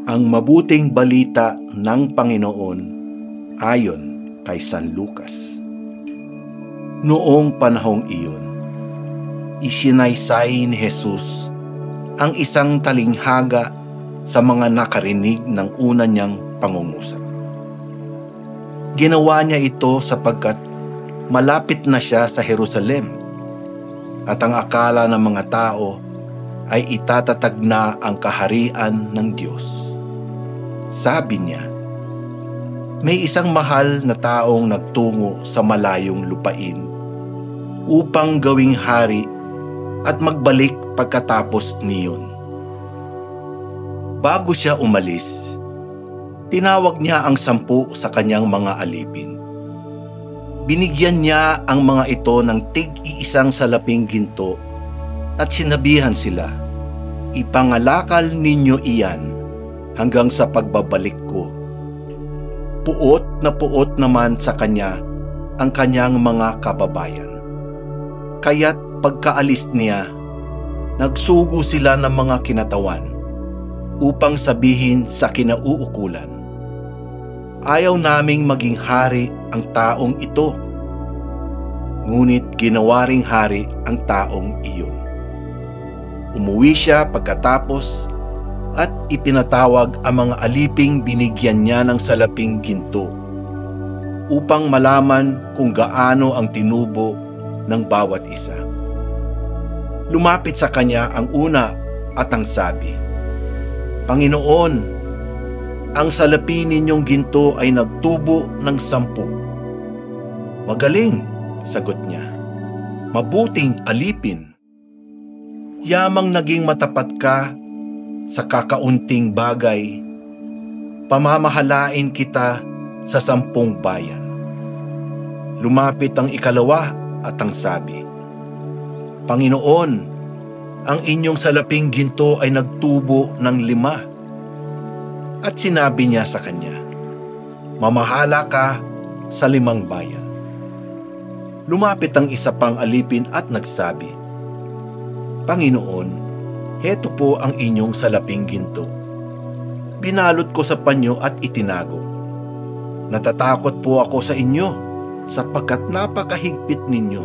Ang mabuting balita ng Panginoon ayon kay San Lucas. Noong panahong iyon, isinaysay ni Jesus ang isang talinghaga sa mga nakarinig ng una niyang pangungusap. Ginawa niya ito sapagkat malapit na siya sa Jerusalem at ang akala ng mga tao ay itatatag na ang kaharian ng Diyos. Sabi niya, may isang mahal na taong nagtungo sa malayong lupain upang gawing hari at magbalik pagkatapos niyon. Bago siya umalis, tinawag niya ang 10 sa kanyang mga alipin. Binigyan niya ang mga ito ng tig-iisang salaping ginto at sinabihan sila, ipangalakal ninyo iyan hanggang sa pagbabalik ko. Puot na puot naman sa kanya ang kanyang mga kababayan. Kaya't pagkaalis niya, nagsugo sila ng mga kinatawan upang sabihin sa kinauukulan, ayaw naming maging hari ang taong ito. Ngunit ginawa ring hari ang taong iyon. Umuwi siya pagkatapos at ipinatawag ang mga aliping binigyan niya ng salaping ginto upang malaman kung gaano ang tinubo ng bawat isa. Lumapit sa kanya ang una at ang sabi, Panginoon, ang salapi ninyong ginto ay nagtubo ng 10. Magaling, sagot niya. Mabuting alipin. Yamang naging matapat ka sa kakaunting bagay, pamamahalain kita sa 10 bayan. Lumapit ang ikalawa at ang sabi, Panginoon, ang inyong salaping ginto ay nagtubo ng 5. At sinabi niya sa kanya, mamahala ka sa 5 bayan. Lumapit ang isa pang alipin at nagsabi, Panginoon, heto po ang inyong salaping ginto. Binalot ko sa panyo at itinago. Natatakot po ako sa inyo sapagkat napakahigpit ninyo.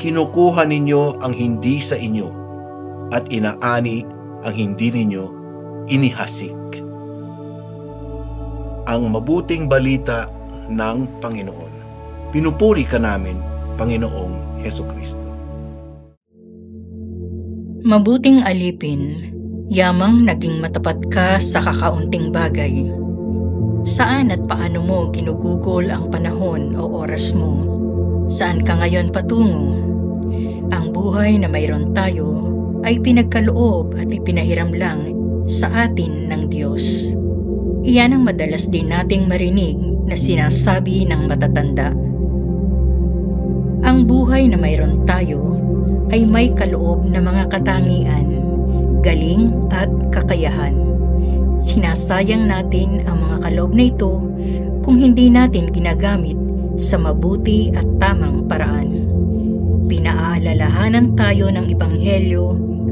Kinukuha ninyo ang hindi sa inyo at inaani ang hindi ninyo inihasik. Ang mabuting balita ng Panginoon. Pinupuri ka namin, Panginoong Hesukristo. Mabuting alipin, yamang naging matapat ka sa kakaunting bagay. Saan at paano mo ginugugol ang panahon o oras mo? Saan ka ngayon patungo? Ang buhay na mayroon tayo ay pinagkaloob at ipinahiram lang sa atin ng Diyos. Iyan ang madalas din nating marinig na sinasabi ng matatanda. Ang buhay na mayroon tayo ay may kaloob na mga katangian, galing at kakayahan. Sinasayang natin ang mga kaloob na ito kung hindi natin ginagamit sa mabuti at tamang paraan. Pinaalalahanan tayo ng Ebanghelyo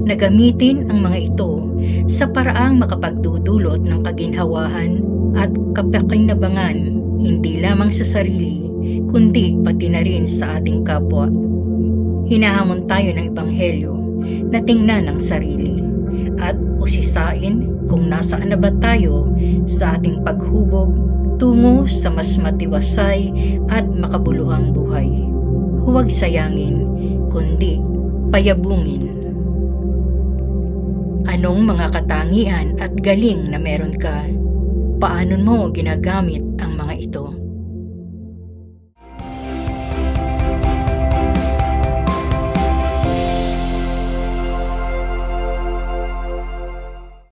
na gamitin ang mga ito sa paraang makapagdudulot ng kaginhawahan at kapakinabangan hindi lamang sa sarili, kundi pati na rin sa ating kapwa. Hinahamon tayo ng Ebanghelyo na tingnan ang sarili at usisain kung nasaan na ba tayo sa ating paghubog tungo sa mas matiwasay at makabuluhang buhay. Huwag sayangin, kundi payabungin. Anong mga katangian at galing na meron ka? Paano mo ginagamit ang mga ito?